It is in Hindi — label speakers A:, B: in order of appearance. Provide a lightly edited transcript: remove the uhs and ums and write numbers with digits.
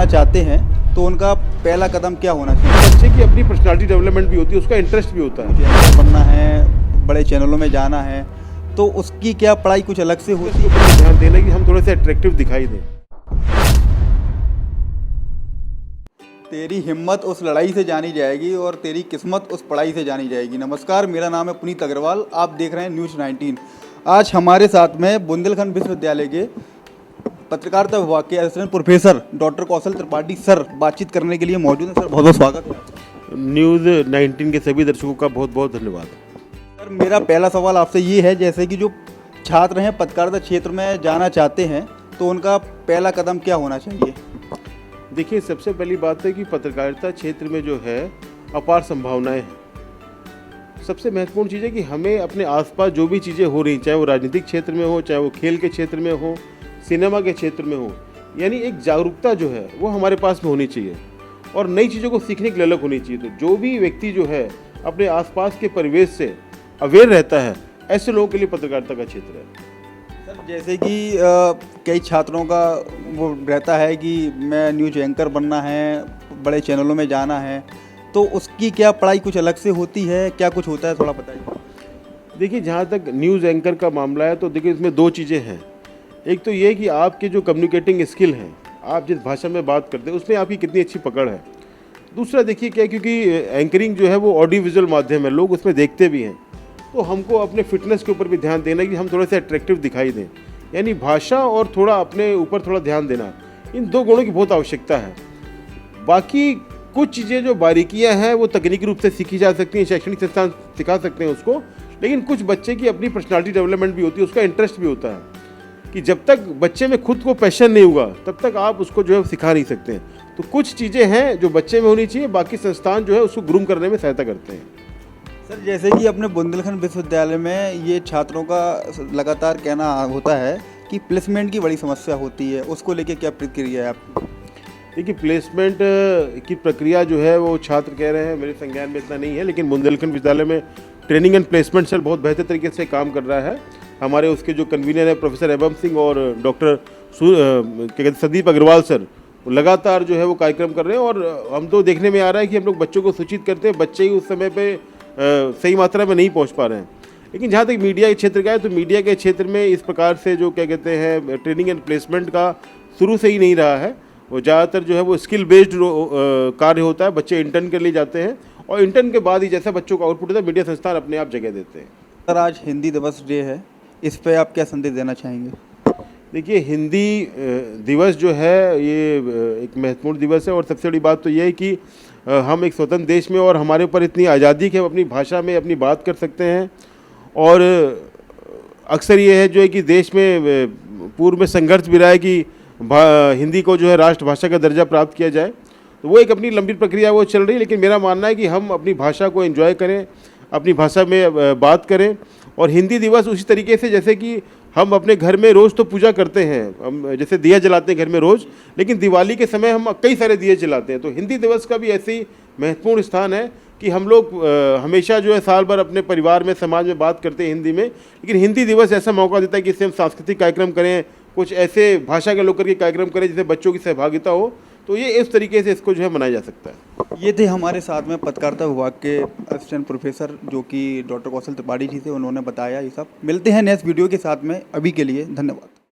A: चाहते हैं तो उनका पहला कदम क्या होना चाहिए?
B: बच्चे की अपनी पर्सनालिटी डेवलपमेंट भी होती है, उसका इंटरेस्ट भी होता है।
A: एक्टर बनना है, बड़े चैनलों में जाना है, तो उसकी क्या पढ़ाई कुछ अलग से होती है?
B: ऊपर ध्यान देना कि हम थोड़े से अट्रैक्टिव दिखाई दें।
A: तेरी हिम्मत उस लड़ाई से जानी जाएगी और तेरी किस्मत उस पढ़ाई से जानी जाएगी। नमस्कार, मेरा नाम है पुनीत अग्रवाल, आप देख रहे हैं न्यूज़ 19। आज हमारे साथ में बुंदेलखंड विश्वविद्यालय के पत्रकारिता विभाग के असिस्टेंट प्रोफेसर डॉक्टर कौशल त्रिपाठी सर बातचीत करने के लिए मौजूद हैं। सर बहुत बहुत स्वागत है।
B: न्यूज़ 19 के सभी दर्शकों का बहुत बहुत धन्यवाद।
A: सर मेरा पहला सवाल आपसे ये है, जैसे कि जो छात्र हैं पत्रकारिता क्षेत्र में जाना चाहते हैं तो उनका पहला कदम क्या होना चाहिए?
B: देखिए, सबसे पहली बात है कि पत्रकारिता क्षेत्र में जो है अपार संभावनाएं हैं। सबसे महत्वपूर्ण चीज़ है कि हमें अपने आसपास जो भी चीज़ें हो रही, चाहे वो राजनीतिक क्षेत्र में हो, चाहे वो खेल के क्षेत्र में हो, सिनेमा के क्षेत्र में हो, यानी एक जागरूकता जो है वो हमारे पास में होनी चाहिए और नई चीज़ों को सीखने के लिए अलग होनी चाहिए। तो जो भी व्यक्ति जो है अपने आसपास के परिवेश से अवेयर रहता है, ऐसे लोगों के लिए पत्रकारिता का क्षेत्र है।
A: सर जैसे कि कई छात्रों का वो रहता है कि मैं न्यूज़ एंकर बनना है, बड़े चैनलों में जाना है, तो उसकी क्या पढ़ाई कुछ अलग से होती है, क्या कुछ होता है, थोड़ा बताइए।
B: देखिए, जहाँ तक न्यूज़ एंकर का मामला है तो देखिए इसमें दो चीज़ें हैं। एक तो ये कि आपके जो कम्युनिकेटिंग स्किल हैं, आप जिस भाषा में बात करते हैं उसमें आपकी कितनी अच्छी पकड़ है। दूसरा देखिए क्या है, क्योंकि एंकरिंग जो है वो ऑडियो विजुअल माध्यम है, लोग उसमें देखते भी हैं, तो हमको अपने फिटनेस के ऊपर भी ध्यान देना है कि हम थोड़े से अट्रैक्टिव दिखाई दें। यानी भाषा और थोड़ा अपने ऊपर थोड़ा ध्यान देना, इन दो गुणों की बहुत आवश्यकता है। बाकी कुछ चीज़ें जो बारीकियां हैं वो तकनीकी रूप से सीखी जा सकती हैं, शैक्षणिक संस्थान सिखा सकते हैं उसको, लेकिन कुछ बच्चे की अपनी पर्सनालिटी डेवलपमेंट भी होती है, उसका इंटरेस्ट भी होता है कि जब तक बच्चे में खुद को पैशन नहीं होगा तब तक आप उसको जो है सिखा नहीं सकते हैं। तो कुछ चीज़ें हैं जो बच्चे में होनी चाहिए, बाकी संस्थान जो है उसको ग्रूम करने में सहायता करते हैं।
A: सर जैसे कि अपने बुंदेलखंड विश्वविद्यालय में ये छात्रों का लगातार कहना होता है कि प्लेसमेंट की बड़ी समस्या होती है, उसको लेके क्या प्रतिक्रिया है आपकी?
B: देखिए, प्लेसमेंट की प्रक्रिया जो है वो छात्र कह रहे हैं, मेरे संज्ञान में इतना नहीं है, लेकिन बुंदेलखंड विद्यालय में ट्रेनिंग एंड प्लेसमेंट सेल बहुत बेहतर तरीके से काम कर रहा है। हमारे उसके जो कन्वीनर है प्रोफेसर एबम सिंह और डॉक्टर क्या कहते संदीप अग्रवाल सर, वो लगातार जो है वो कार्यक्रम कर रहे हैं और हम तो देखने में आ रहा है कि हम लोग बच्चों को सूचित करते हैं, बच्चे ही उस समय पे सही मात्रा में नहीं पहुंच पा रहे हैं। लेकिन जहाँ तक मीडिया के क्षेत्र का है तो मीडिया के क्षेत्र में इस प्रकार से जो क्या कहते हैं ट्रेनिंग एंड प्लेसमेंट का शुरू से ही नहीं रहा है। वो ज़्यादातर जो है वो स्किल बेस्ड कार्य होता है, बच्चे इंटर्न के लिए जाते हैं और इंटर्न के बाद ही जैसा बच्चों का आउटपुट होता है मीडिया संस्थान अपने आप जगह देते हैं।
A: सर आज हिंदी दिवस डे है, इस पे आप क्या संदेश देना चाहेंगे?
B: देखिए, हिंदी दिवस जो है ये एक महत्वपूर्ण दिवस है और सबसे बड़ी बात तो ये है कि हम एक स्वतंत्र देश में और हमारे ऊपर इतनी आज़ादी कि हम अपनी भाषा में अपनी बात कर सकते हैं। और अक्सर ये है जो है कि देश में पूर्व में संघर्ष भी रहा है कि हिंदी को जो है राष्ट्रभाषा का दर्जा प्राप्त किया जाए, तो वो एक अपनी लंबी प्रक्रिया वो चल रही है। लेकिन मेरा मानना है कि हम अपनी भाषा को एंजॉय करें, अपनी भाषा में बात करें। और हिंदी दिवस उसी तरीके से जैसे कि हम अपने घर में रोज़ तो पूजा करते हैं, हम जैसे दिया जलाते हैं घर में रोज़, लेकिन दिवाली के समय हम कई सारे दिए जलाते हैं। तो हिंदी दिवस का भी ऐसे ही महत्वपूर्ण स्थान है कि हम लोग हमेशा जो है साल भर अपने परिवार में समाज में बात करते हैं हिंदी में, लेकिन हिंदी दिवस ऐसा मौका देता है कि इससे हम सांस्कृतिक कार्यक्रम करें, कुछ ऐसे भाषा के लोग करके कार्यक्रम करें जिससे बच्चों की सहभागिता हो। तो ये इस तरीके से इसको जो है मनाया जा सकता है।
A: ये थे हमारे साथ में पत्रकारिता विभाग के असिस्टेंट प्रोफेसर जो कि डॉक्टर कौशल त्रिपाठी जी थे, उन्होंने बताया ये सब। मिलते हैं नेक्स्ट वीडियो के साथ में, अभी के लिए धन्यवाद।